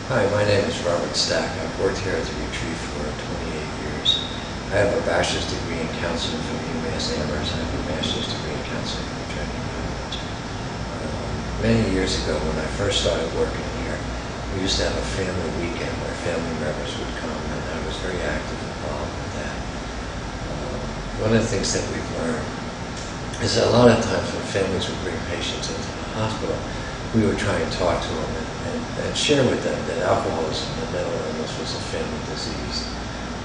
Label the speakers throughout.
Speaker 1: Hi, my name is Robert Stack. I've worked here at the retreat for 28 years. I have a bachelor's degree in counseling from UMass Amherst. I have a master's degree in counseling from Trinity College. Many years ago, when I first started working here, we used to have a family weekend where family members would come, and I was very active involved with that. One of the things that we've learned is that a lot of times when families would bring patients into the hospital, we would try and talk to them and share with them that alcoholism and mental illness was a family disease.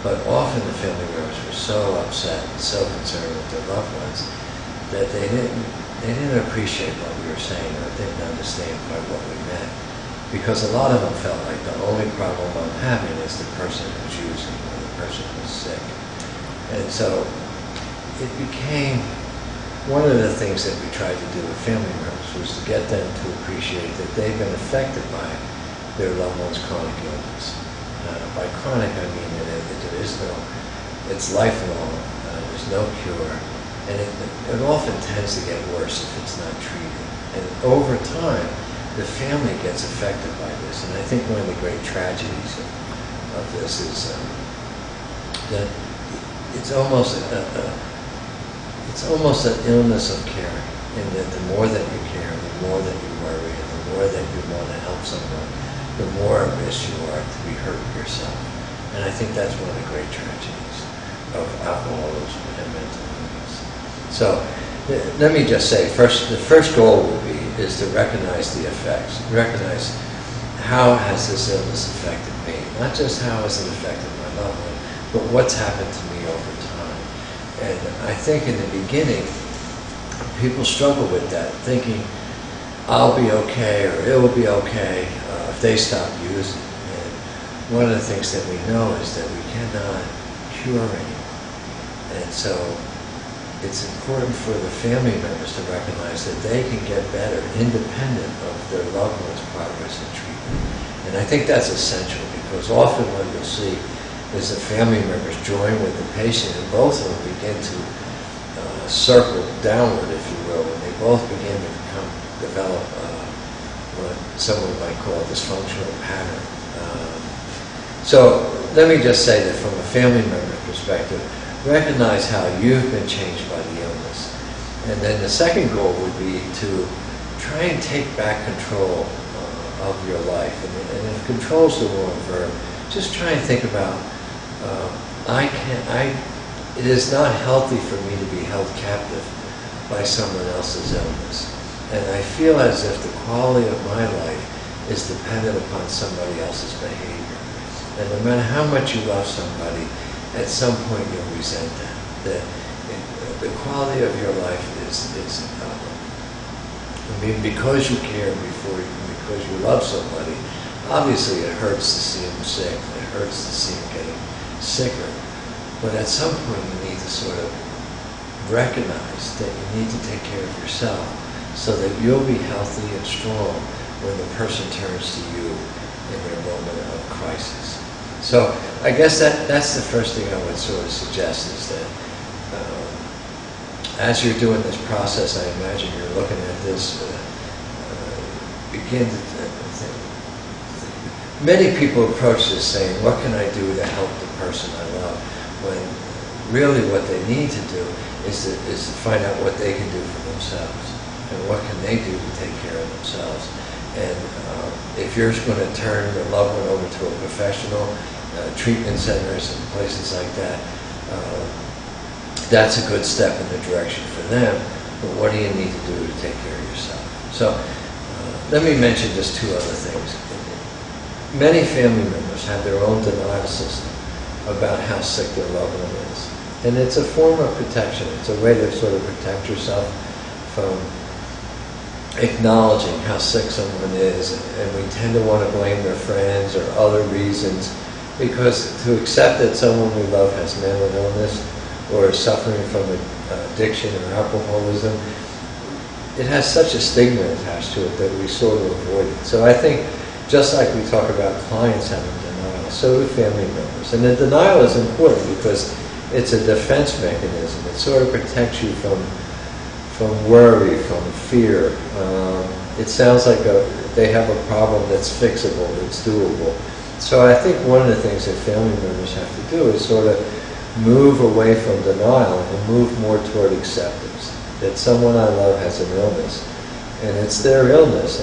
Speaker 1: But often the family members were so upset and so concerned with their loved ones that they didn't appreciate what we were saying or didn't understand quite what we meant. Because a lot of them felt like the only problem I'm having is the person who's using or the person who's sick. And so it became one of the things that we tried to do with family members was to get them to appreciate that they've been affected by their loved one's chronic illness. By chronic, I mean that it's lifelong, there's no cure, and it often tends to get worse if it's not treated. And over time, the family gets affected by this. And I think one of the great tragedies of this is that it's almost an illness of caring, in that the more that you care, the more that you worry, and the more that you want to help someone, the more at risk you are to be hurt yourself. And I think that's one of the great tragedies of alcoholism and mental illness. So let me just say, the first goal is to recognize the effects, recognize how has this illness affected me, not just how has it affected my loved one, but what's happened to me over time. And I think in the beginning, people struggle with that, thinking, I'll be okay or it will be okay if they stop using. And one of the things that we know is that we cannot cure anyone. And so it's important for the family members to recognize that they can get better independent of their loved one's progress in treatment. And I think that's essential, because often what you'll see is the family members join with the patient, and both of them begin to circle downward, if you will, and they both begin to develop what someone might call a dysfunctional pattern. So let me just say that from a family member perspective, recognize how you've been changed by the illness. And then the second goal would be to try and take back control of your life. And if control is the wrong verb, just try and think about, it is not healthy for me to be held captive by someone else's illness. And I feel as if the quality of my life is dependent upon somebody else's behavior. And no matter how much you love somebody, at some point you'll resent that. The quality of your life is because you care because you love somebody, obviously it hurts to see them sick, it hurts to see them getting sicker. But at some point you need to sort of recognize that you need to take care of yourself so that you'll be healthy and strong when the person turns to you in their moment of crisis. So I guess that's the first thing I would sort of suggest, is that as you're doing this process, I imagine you're looking at this, begin to think. Many people approach this saying, what can I do to help the person I love? When really what they need to do is to find out what they can do for themselves, and what can they do to take care of themselves. And if you're going to turn the loved one over to a professional, treatment centers and places like that, that's a good step in the direction for them. But what do you need to do to take care of yourself? So let me mention just two other things. Many family members have their own denial system about how sick their loved one is. And it's a form of protection. It's a way to sort of protect yourself from acknowledging how sick someone is. And we tend to want to blame their friends or other reasons, because to accept that someone we love has mental illness or is suffering from addiction or alcoholism, it has such a stigma attached to it that we sort of avoid it. So I think, just like we talk about clients having denial, so do family members. And the denial is important because it's a defense mechanism. It sort of protects you from worry, from fear, it sounds like they have a problem that's fixable, that's doable. So I think one of the things that family members have to do is sort of move away from denial and move more toward acceptance. That someone I love has an illness, and it's their illness.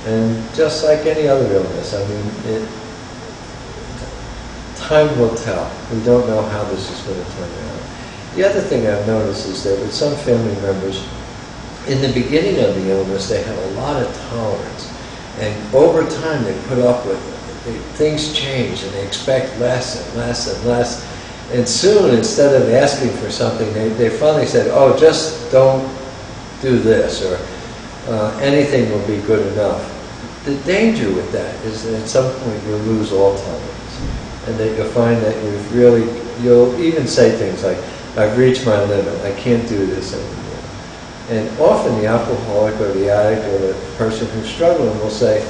Speaker 1: And just like any other illness, I mean, time will tell. We don't know how this is going to turn out. The other thing I've noticed is that with some family members, in the beginning of the illness, they have a lot of tolerance. And over time, they put up with it. Things change, and they expect less and less and less. And soon, instead of asking for something, they finally said, oh, just don't do this, or anything will be good enough. The danger with that is that at some point you'll lose all tolerance. And that you'll find that you'll even say things like, I've reached my limit, I can't do this anymore. And often the alcoholic or the addict or the person who's struggling will say,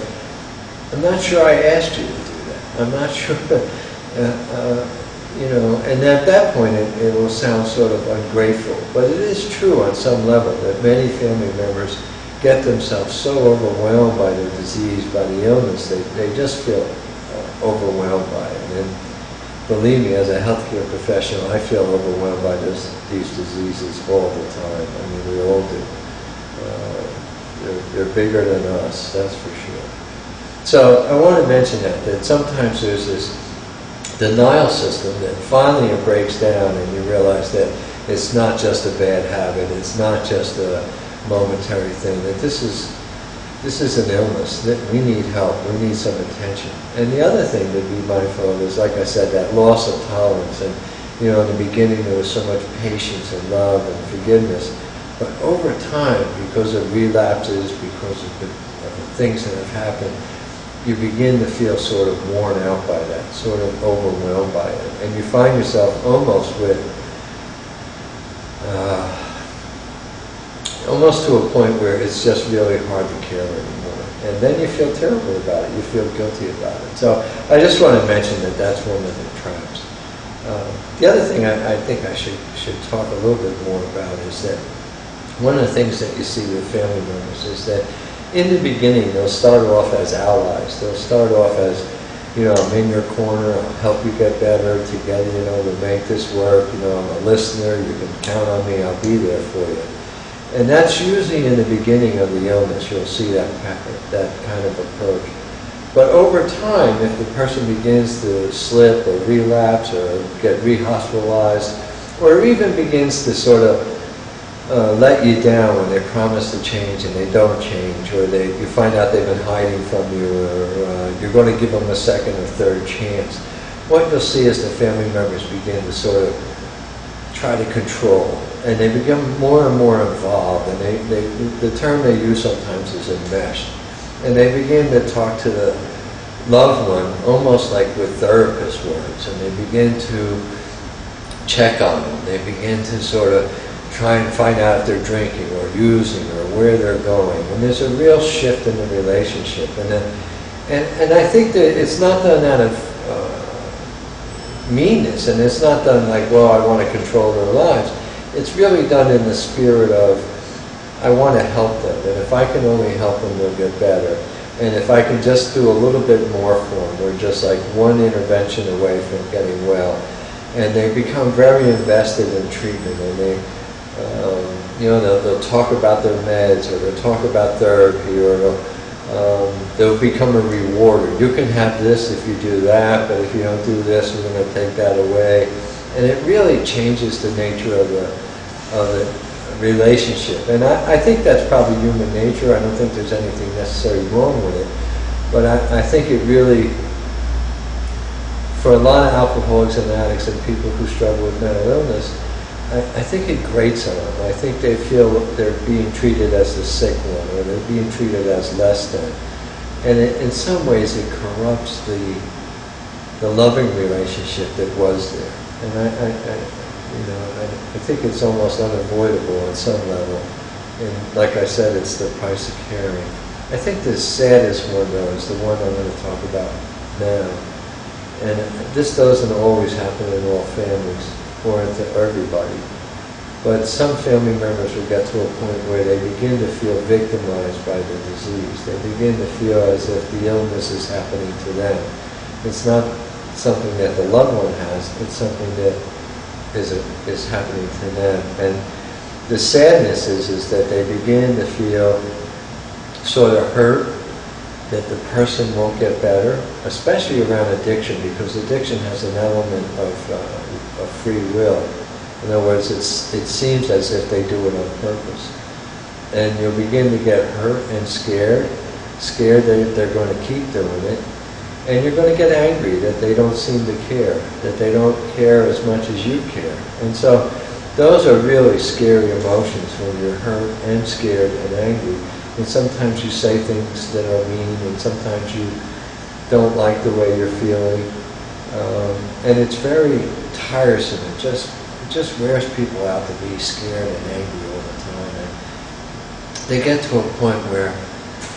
Speaker 1: I'm not sure I asked you to do that. I'm not sure, and at that point it will sound sort of ungrateful. But it is true on some level that many family members get themselves so overwhelmed by the disease, by the illness, they just feel overwhelmed by it. And believe me, as a healthcare professional, I feel overwhelmed by these diseases all the time. I mean, we all do. They're bigger than us, that's for sure. So I want to mention that sometimes there's this denial system that finally it breaks down and you realize that it's not just a bad habit, it's not just a momentary thing, that this is an illness, that we need help, we need some attention. And the other thing to be mindful of is, like I said, that loss of tolerance. And in the beginning there was so much patience and love and forgiveness. But over time, because of relapses, because of the things that have happened, you begin to feel sort of worn out by that, sort of overwhelmed by it. And you find yourself almost to a point where it's just really hard to care anymore. And then you feel terrible about it, you feel guilty about it. So I just want to mention that that's one of the traps. The other thing I think I should talk a little bit more about is that one of the things that you see with family members is that in the beginning they'll start off as allies. They'll start off as, I'm in your corner, I'll help you get better together, we'll make this work, I'm a listener, you can count on me, I'll be there for you. And that's usually in the beginning of the illness, you'll see that kind of approach. But over time, if the person begins to slip or relapse or get rehospitalized, or even begins to sort of let you down when they promise to change and they don't change, or you find out they've been hiding from you, or you're going to give them a second or third chance, what you'll see is the family members begin to sort of try to control, and they become more and more involved, and the term they use sometimes is enmeshed, and they begin to talk to the loved one almost like with therapist words, and they begin to check on them, they begin to sort of try and find out if they're drinking or using or where they're going. And there's a real shift in the relationship. And I think that it's not done out of meanness, and it's not done like, well, I want to control their lives. It's really done in the spirit of, I want to help them, and if I can only help them, they'll get better. And if I can just do a little bit more for them, we're just like one intervention away from getting well. And they become very invested in treatment, and they'll talk about their meds, or they'll talk about therapy, or they'll become a rewarder. You can have this if you do that, but if you don't do this, we're going to take that away. And it really changes the nature of the relationship. And I think that's probably human nature. I don't think there's anything necessarily wrong with it. But I think it really, for a lot of alcoholics and addicts and people who struggle with mental illness, I think it grates on them. I think they feel they're being treated as the sick one, or they're being treated as less than. And in some ways it corrupts the loving relationship that was there. And I think it's almost unavoidable on some level. And like I said, it's the price of caring. I think the saddest one, though, is the one I'm going to talk about now. And this doesn't always happen in all families or to everybody. But some family members will get to a point where they begin to feel victimized by the disease. They begin to feel as if the illness is happening to them. It's not something that the loved one has, it's something that is happening to them. And the sadness is that they begin to feel sort of hurt, that the person won't get better, especially around addiction, because addiction has an element of free will. In other words, it seems as if they do it on purpose. And you'll begin to get hurt and scared that they're going to keep doing it. And you're going to get angry that they don't seem to care, that they don't care as much as you care. And so those are really scary emotions when you're hurt and scared and angry. And sometimes you say things that are mean, and sometimes you don't like the way you're feeling. And it's very tiresome. It just wears people out to be scared and angry all the time. And they get to a point where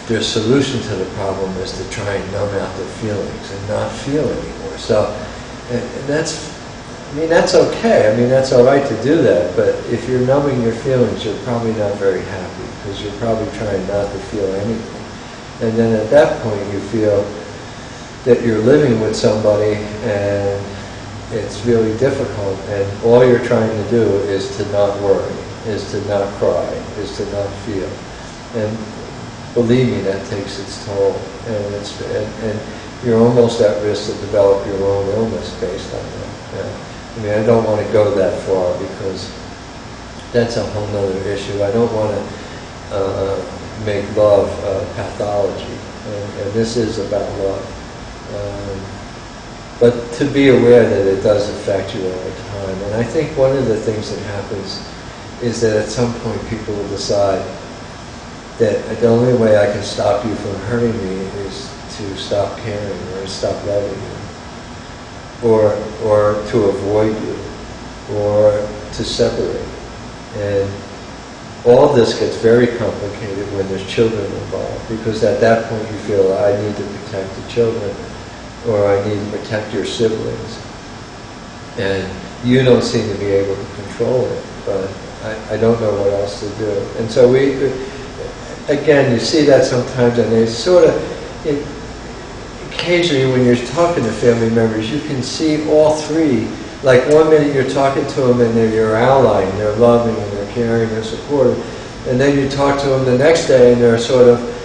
Speaker 1: their solution to the problem is to try and numb out their feelings and not feel anymore. So, and that's okay. I mean, that's all right to do that. But if you're numbing your feelings, you're probably not very happy, because you're probably trying not to feel anything. And then at that point, you feel that you're living with somebody and it's really difficult, and all you're trying to do is to not worry, is to not cry, is to not feel. And believe me, that takes its toll, and you're almost at risk to develop your own illness based on that. Yeah. I mean, I don't want to go that far, because that's a whole other issue. I don't want to make love pathology, and this is about love. But to be aware that it does affect you over time. And I think one of the things that happens is that at some point people will decide that the only way I can stop you from hurting me is to stop caring or stop loving you, or to avoid you, or to separate. And all this gets very complicated when there's children involved, because at that point you feel, I need to protect the children, or I need to protect your siblings. And you don't seem to be able to control it, but I don't know what else to do. And so again, you see that sometimes, and they sort of, occasionally when you're talking to family members, you can see all three. Like 1 minute you're talking to them and they're your ally, and they're loving, and they're caring, and supportive. And then you talk to them the next day and they're sort of,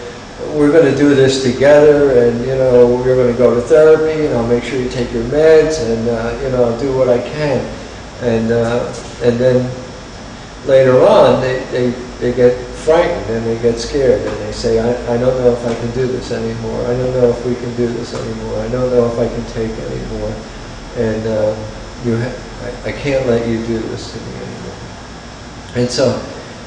Speaker 1: we're going to do this together, and we're going to go to therapy, and I'll make sure you take your meds, and I'll do what I can. And then later on, they get frightened and they get scared, and they say, I don't know if I can do this anymore. I don't know if we can do this anymore. I don't know if I can take anymore. And I can't let you do this to me anymore. And so,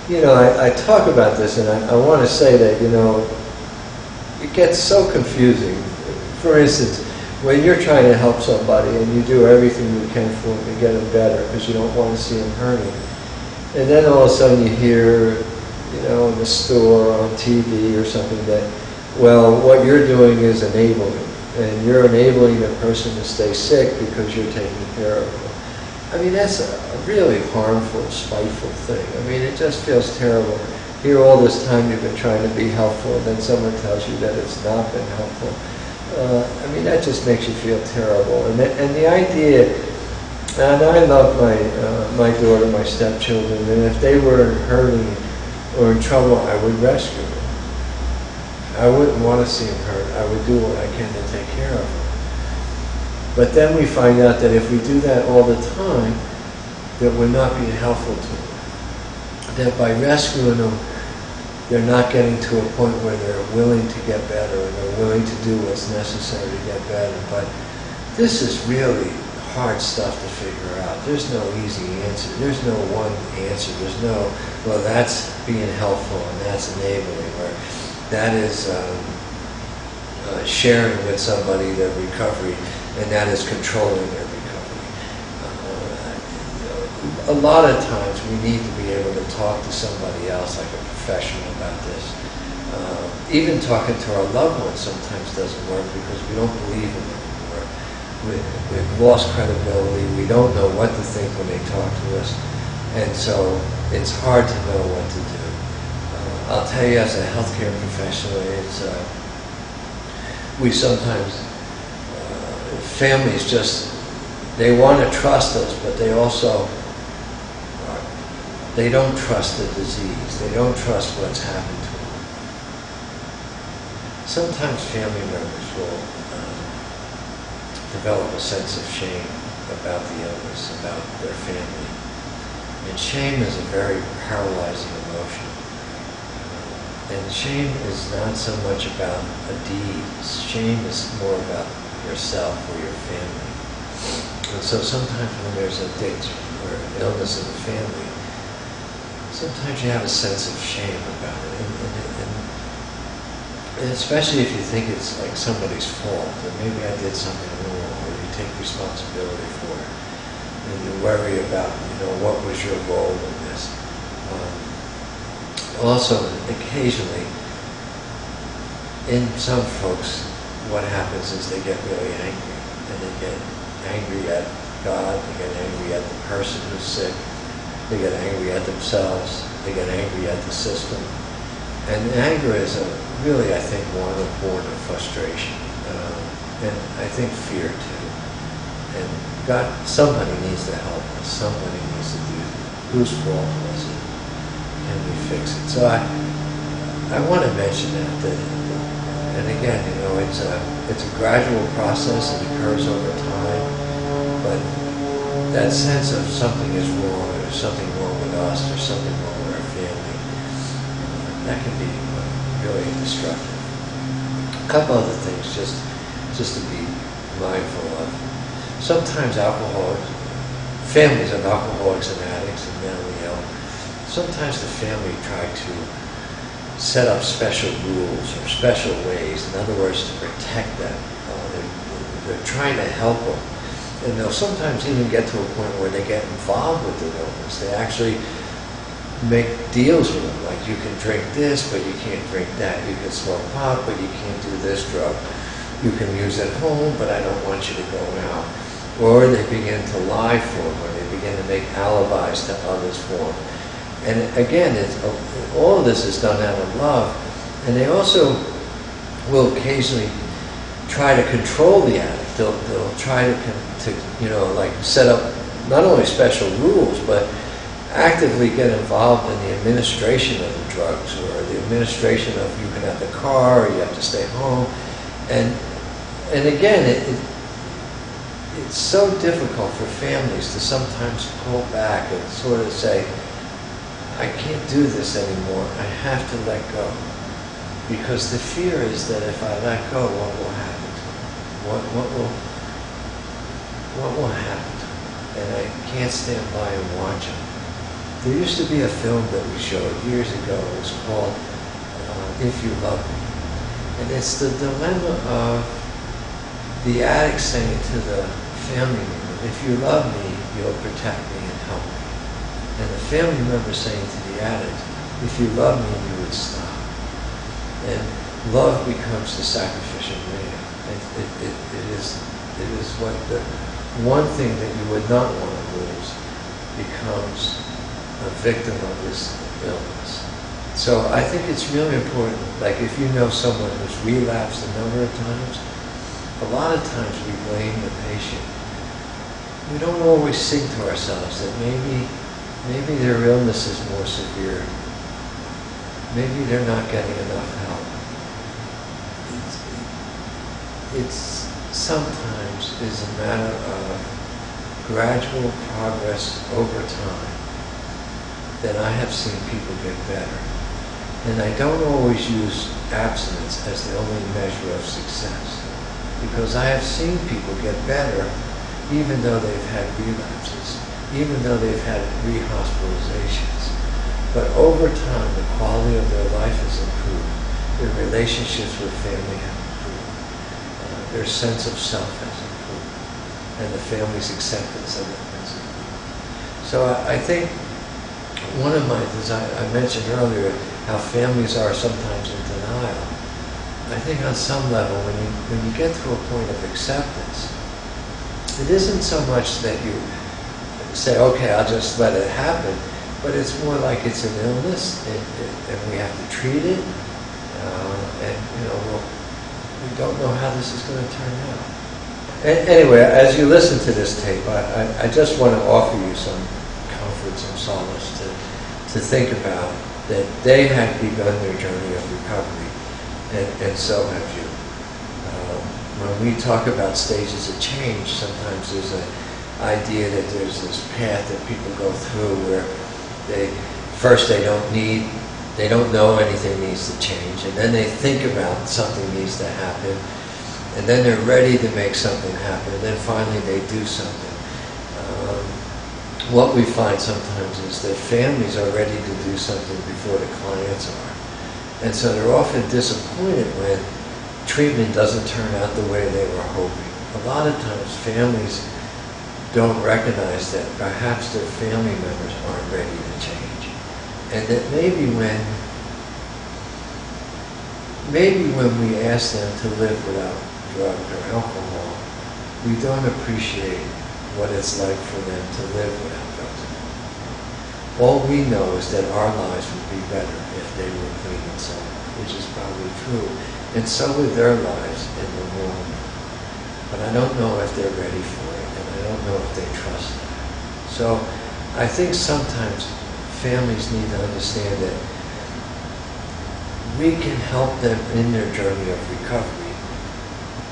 Speaker 1: I talk about this, and I want to say that, it gets so confusing. For instance, when you're trying to help somebody and you do everything you can for them to get them better because you don't want to see them hurting, and then all of a sudden you hear, in the store or on TV or something that, well, what you're doing is enabling, and you're enabling the person to stay sick because you're taking care of them. I mean, that's a really harmful, spiteful thing. I mean, it just feels terrible. Here all this time you've been trying to be helpful, and then someone tells you that it's not been helpful. I mean, that just makes you feel terrible. And the idea, and I love my daughter, my stepchildren, and if they were hurting or in trouble, I would rescue them. I wouldn't want to see them hurt. I would do what I can to take care of them. But then we find out that if we do that all the time, that we're not being helpful to them. That by rescuing them, they're not getting to a point where they're willing to get better, and they're willing to do what's necessary to get better. But this is really hard stuff to figure out. There's no easy answer. There's no one answer. There's no, well, that's being helpful, and that's enabling, or that is sharing with somebody their recovery, and that is controlling their recovery. A lot of times we need to be able to talk to somebody else, like a professional, about this. Even talking to our loved ones sometimes doesn't work because we don't believe in them anymore. We've lost credibility. We don't know what to think when they talk to us. And so it's hard to know what to do. I'll tell you, as a healthcare professional, we sometimes, families just, they want to trust us, but they also, they don't trust the disease. They don't trust what's happened to them. Sometimes family members will develop a sense of shame about the illness, about their family. And shame is a very paralyzing emotion. And shame is not so much about a deed. Shame is more about yourself or your family. And so sometimes when there's addiction or illness in the family, sometimes you have a sense of shame about it. And especially if you think it's like somebody's fault, or maybe I did something wrong, or you take responsibility for it. And you worry about, what was your role in this? Also, occasionally, in some folks, what happens is they get really angry, and they get angry at God, they get angry at the person who's sick, they get angry at themselves, they get angry at the system. And anger is really, I think, born of frustration, and I think fear too. And God, somebody needs to help us, somebody needs to do it. Whose fault was it? Can we fix it? So I want to mention that, and again, it's a gradual process. It occurs over time, but that sense of something is wrong, or something wrong with us, or something wrong with our family, that can be really destructive. A couple other things, just to be mindful of. Sometimes families of alcoholics and addicts and mentally ill, sometimes the family try to set up special rules or special ways, in other words, to protect them. They're trying to help them. And they'll sometimes even get to a point where they get involved with the illness. They actually make deals with them, like you can drink this, but you can't drink that. You can smoke pot, but you can't do this drug. You can use it at home, but I don't want you to go out. Or they begin to lie for them, or they begin to make alibis to others for them. And again, all of this is done out of love. And they also will occasionally try to control the addict. They'll try to set up not only special rules, but actively get involved in the administration of the drugs, or the administration of, you can have the car, or you have to stay home. And again, it's so difficult for families to sometimes pull back and sort of say, I can't do this anymore, I have to let go. Because the fear is that if I let go, what will happen to them? What will happen to them? And I can't stand by and watch them. There used to be a film that we showed years ago. It was called If You Love Me. And it's the dilemma of the addict saying to the family member, if you love me, you'll protect me and help me. And the family member saying to the addict, if you love me, you would stop. And love becomes the sacrificial lamb. It is what the one thing that you would not want to lose becomes a victim of this illness. So I think it's really important, like if you know someone who's relapsed a number of times, a lot of times we blame the patient. We don't always think to ourselves that maybe their illness is more severe. Maybe they're not getting enough help. It's sometimes is a matter of gradual progress over time that I have seen people get better. And I don't always use abstinence as the only measure of success, because I have seen people get better even though they've had relapses, even though they've had rehospitalizations. But over time, the quality of their life has improved. Their relationships with family have improved. Their sense of self has improved. And the family's acceptance of it has improved. So I think one of my, as I mentioned earlier, how families are sometimes in denial. I think on some level, when you get to a point of acceptance, it isn't so much that you say, okay, I'll just let it happen. but it's more like it's an illness, and we have to treat it, and we don't know how this is going to turn out. Anyway, as you listen to this tape, I just want to offer you some comfort, some solace to think about that they have begun their journey of recovery, and so have you. When we talk about stages of change, sometimes there's an idea that there's this path that people go through where they don't know anything needs to change, and then they think about something needs to happen, and then they're ready to make something happen, and then finally they do something. What we find sometimes is that families are ready to do something before the clients are, and so they're often disappointed when treatment doesn't turn out the way they were hoping. A lot of times families don't recognize that perhaps their family members aren't ready to change. And that maybe when we ask them to live without drugs or alcohol, we don't appreciate what it's like for them to live without drugs and alcohol. All we know is that our lives would be better if they were clean and sober, which is probably true. And so would their lives in the long run. But I don't know if they're ready for it, and I don't know if they trust it. So I think sometimes families need to understand that we can help them in their journey of recovery,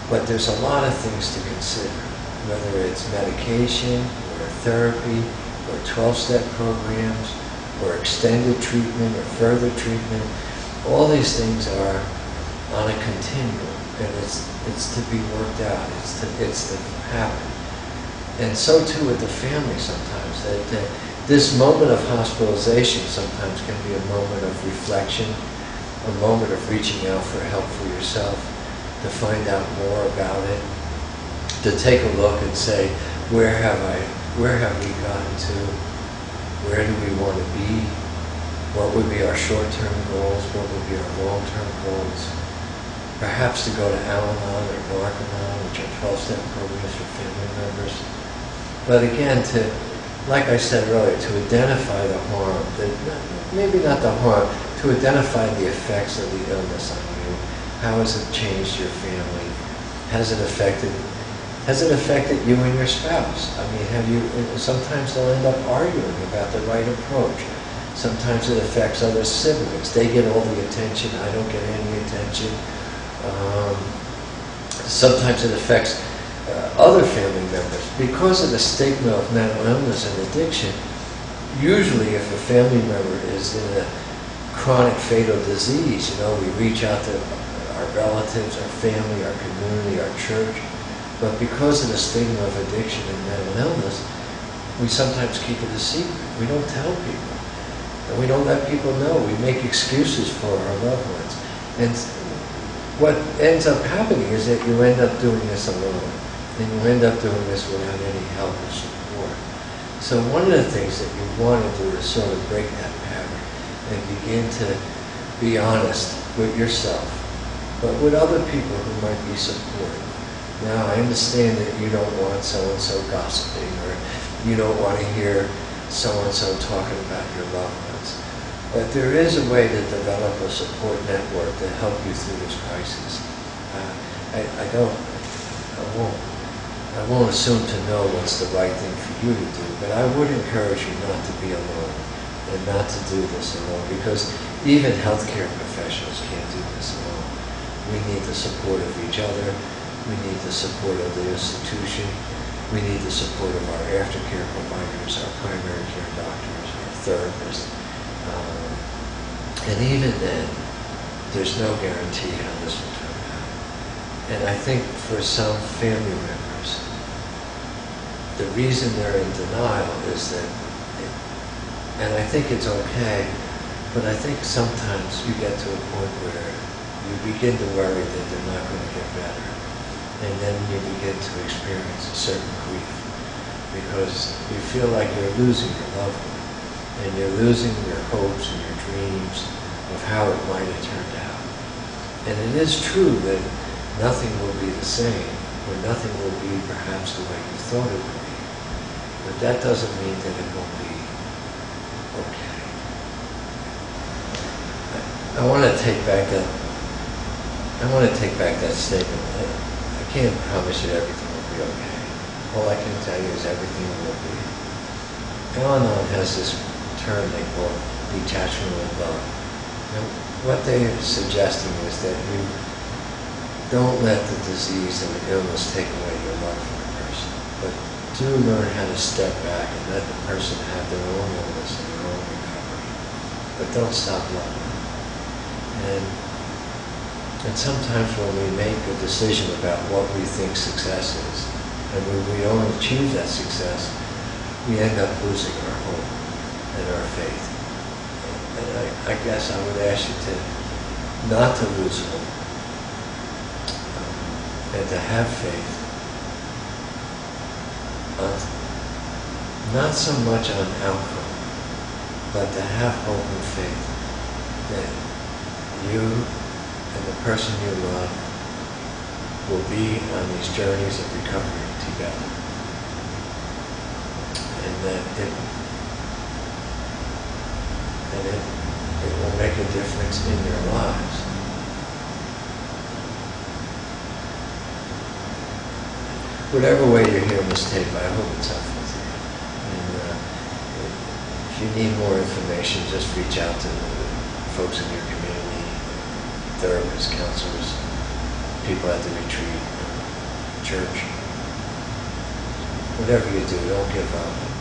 Speaker 1: but there's a lot of things to consider, whether it's medication, or therapy, or 12-step programs, or extended treatment, or further treatment. All these things are on a continuum, and it's to be worked out. It's to happen, and so too with the family sometimes. That this moment of hospitalization sometimes can be a moment of reflection, a moment of reaching out for help for yourself, to find out more about it, to take a look and say, where have we gotten to? Where do we want to be? What would be our short-term goals? What would be our long-term goals? Perhaps to go to Al-Anon or Narconon, which are 12-step programs for family members. But again, like I said earlier, to identify the harm, maybe not the harm, to identify the effects of the illness on you. How has it changed your family? Has it affected you and your spouse? I mean, sometimes they'll end up arguing about the right approach. Sometimes it affects other siblings. They get all the attention, I don't get any attention. Sometimes it affects other family members. Because of the stigma of mental illness and addiction, usually if a family member is in a chronic fatal disease, we reach out to our relatives, our family, our community, our church. But because of the stigma of addiction and mental illness, we sometimes keep it a secret. We don't tell people. And we don't let people know. We make excuses for our loved ones. And what ends up happening is that you end up doing this alone. And you end up doing this without any help or support. So one of the things that you want to do is sort of break that pattern and begin to be honest with yourself, but with other people who might be supportive. Now, I understand that you don't want so-and-so gossiping, or you don't want to hear so-and-so talking about your loved ones. But there is a way to develop a support network to help you through this crisis. I won't assume to know what's the right thing for you to do, but I would encourage you not to be alone and not to do this alone, because even healthcare professionals can't do this alone. We need the support of each other. We need the support of the institution. We need the support of our aftercare providers, our primary care doctors, our therapists. And even then, there's no guarantee how this will turn out. And I think for some family members, the reason they're in denial is that, and I think it's okay, but I think sometimes you get to a point where you begin to worry that they're not going to get better. And then you begin to experience a certain grief, because you feel like you're losing your loved one, and you're losing your hopes and your dreams of how it might have turned out. And it is true that nothing will be the same, or nothing will be perhaps the way you thought it would be. But that doesn't mean that it won't be okay. I want to take back that. I want to take back that statement. I can't promise you everything will be okay. All I can tell you is everything will be. Al-Anon has this term they call detachment with love. And what they're suggesting is that you don't let the disease and the illness take away your love for the person, but do learn how to step back and let the person have their own illness and their own recovery. But don't stop loving them. And sometimes when we make a decision about what we think success is, and when we don't achieve that success, we end up losing our hope and our faith. And I guess I would ask you to not to lose hope, and to have faith, not so much on outcome, but to have hope and faith that you and the person you love will be on these journeys of recovery together. And that it will make a difference in your lives. Whatever way you're hearing this tape, I hope it's helpful to you. And if you need more information, just reach out to the folks in your community, therapists, counselors, people at the retreat, church. Whatever you do, don't give up.